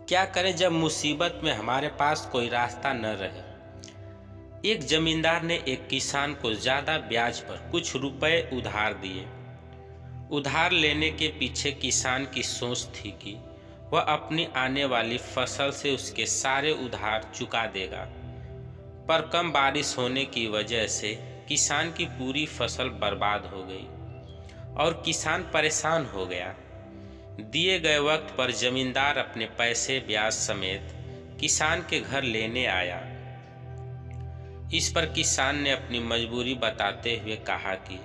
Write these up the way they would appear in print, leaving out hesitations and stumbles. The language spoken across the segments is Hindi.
क्या करें जब मुसीबत में हमारे पास कोई रास्ता न रहे। एक जमींदार ने एक किसान को ज़्यादा ब्याज पर कुछ रुपए उधार दिए। उधार लेने के पीछे किसान की सोच थी कि वह अपनी आने वाली फसल से उसके सारे उधार चुका देगा, पर कम बारिश होने की वजह से किसान की पूरी फसल बर्बाद हो गई और किसान परेशान हो गया। दिए गए वक्त पर जमींदार अपने पैसे ब्याज समेत किसान के घर लेने आया। इस पर किसान ने अपनी मजबूरी बताते हुए कहा कि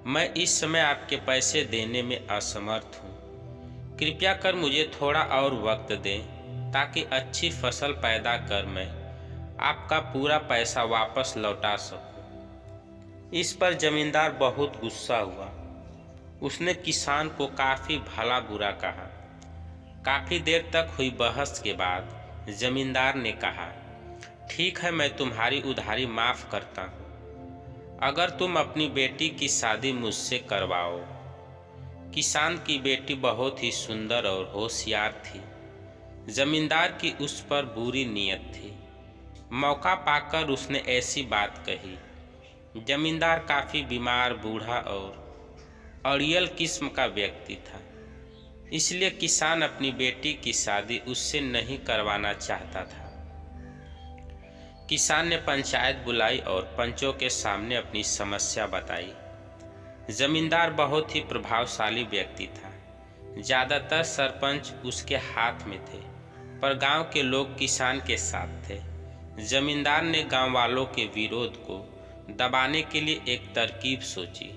मैं इस समय आपके पैसे देने में असमर्थ हूँ। कृपया कर मुझे थोड़ा और वक्त दें ताकि अच्छी फसल पैदा कर मैं आपका पूरा पैसा वापस लौटा सकूं। इस पर जमींदार बहुत गुस्सा हुआ। उसने किसान को काफ़ी भला बुरा कहा। काफ़ी देर तक हुई बहस के बाद जमींदार ने कहा, ठीक है, मैं तुम्हारी उधारी माफ़ करता हूँ अगर तुम अपनी बेटी की शादी मुझसे करवाओ। किसान की बेटी बहुत ही सुंदर और होशियार थी। जमींदार की उस पर बुरी नीयत थी। मौका पाकर उसने ऐसी बात कही। जमींदार काफ़ी बीमार, बूढ़ा और अड़ियल किस्म का व्यक्ति था, इसलिए किसान अपनी बेटी की शादी उससे नहीं करवाना चाहता था। किसान ने पंचायत बुलाई और पंचों के सामने अपनी समस्या बताई। जमींदार बहुत ही प्रभावशाली व्यक्ति था। ज़्यादातर सरपंच उसके हाथ में थे, पर गांव के लोग किसान के साथ थे। जमींदार ने गांव वालों के विरोध को दबाने के लिए एक तरकीब सोची।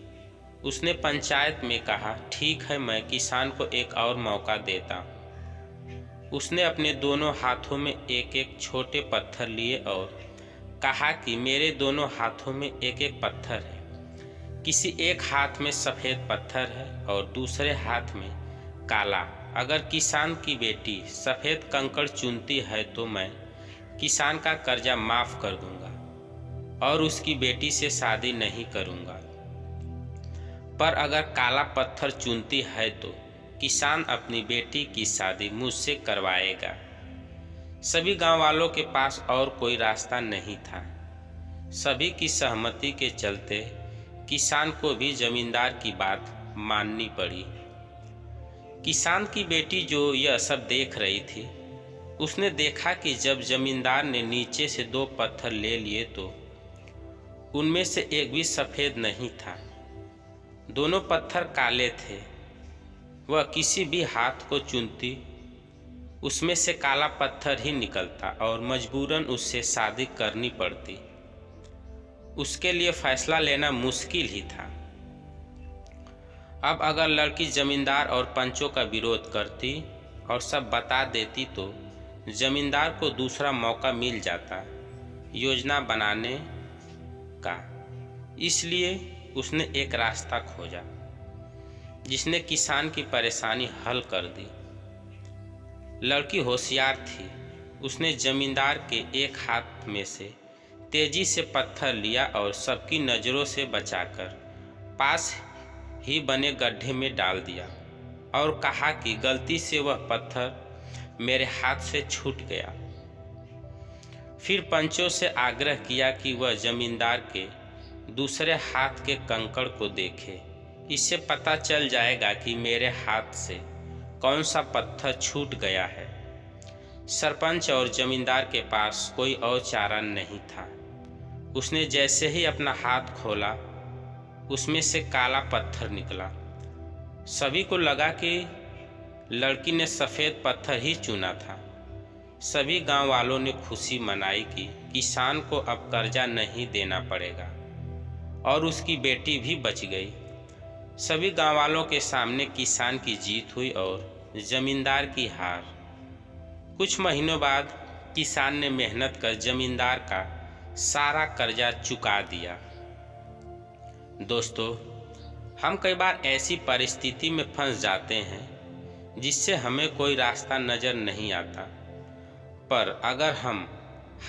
उसने पंचायत में कहा, ठीक है, मैं किसान को एक और मौका देता हूँ। उसने अपने दोनों हाथों में एक एक छोटे पत्थर लिए और कहा कि मेरे दोनों हाथों में एक एक पत्थर है। किसी एक हाथ में सफ़ेद पत्थर है और दूसरे हाथ में काला। अगर किसान की बेटी सफ़ेद कंकड़ चुनती है तो मैं किसान का कर्जा माफ़ कर दूंगा और उसकी बेटी से शादी नहीं करूंगा, पर अगर काला पत्थर चुनती है तो किसान अपनी बेटी की शादी मुझसे करवाएगा। सभी गांव वालों के पास और कोई रास्ता नहीं था। सभी की सहमति के चलते किसान को भी जमींदार की बात माननी पड़ी। किसान की बेटी जो यह सब देख रही थी, उसने देखा कि जब जमींदार ने नीचे से 2 पत्थर ले लिए तो उनमें से एक भी सफ़ेद नहीं था। दोनों पत्थर काले थे। वह किसी भी हाथ को चुनती उसमें से काला पत्थर ही निकलता और मजबूरन उससे शादी करनी पड़ती। उसके लिए फैसला लेना मुश्किल ही था। अब अगर लड़की जमींदार और पंचों का विरोध करती और सब बता देती तो जमींदार को दूसरा मौका मिल जाता योजना बनाने का। इसलिए उसने एक रास्ता खोजा जिसने किसान की परेशानी हल कर दी। लड़की होशियार थी। उसने जमींदार के एक हाथ में से तेजी से पत्थर लिया और सबकी नज़रों से बचाकर पास ही बने गड्ढे में डाल दिया और कहा कि गलती से वह पत्थर मेरे हाथ से छूट गया। फिर पंचों से आग्रह किया कि वह जमींदार के दूसरे हाथ के कंकड़ को देखे। इससे पता चल जाएगा कि मेरे हाथ से कौन सा पत्थर छूट गया है। सरपंच और जमींदार के पास कोई और चारा नहीं था। उसने जैसे ही अपना हाथ खोला, उसमें से काला पत्थर निकला। सभी को लगा कि लड़की ने सफ़ेद पत्थर ही चुना था। सभी गांव वालों ने खुशी मनाई कि किसान को अब कर्जा नहीं देना पड़ेगा और उसकी बेटी भी बच गई। सभी गांव वालों के सामने किसान की जीत हुई और जमींदार की हार। कुछ महीनों बाद किसान ने मेहनत कर जमींदार का सारा कर्जा चुका दिया। दोस्तों, हम कई बार ऐसी परिस्थिति में फंस जाते हैं जिससे हमें कोई रास्ता नज़र नहीं आता, पर अगर हम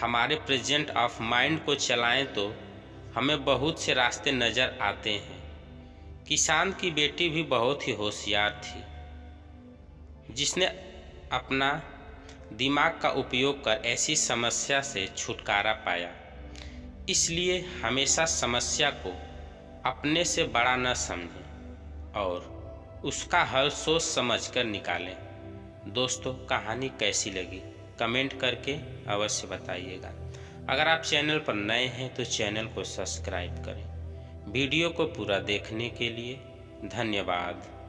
हमारे प्रेजेंट ऑफ माइंड को चलाएं तो हमें बहुत से रास्ते नज़र आते हैं। किसान की बेटी भी बहुत ही होशियार थी, जिसने अपना दिमाग का उपयोग कर ऐसी समस्या से छुटकारा पाया। इसलिए हमेशा समस्या को अपने से बड़ा न समझें और उसका हल सोच समझकर निकालें। दोस्तों, कहानी कैसी लगी कमेंट करके अवश्य बताइएगा। अगर आप चैनल पर नए हैं तो चैनल को सब्सक्राइब करें। वीडियो को पूरा देखने के लिए धन्यवाद।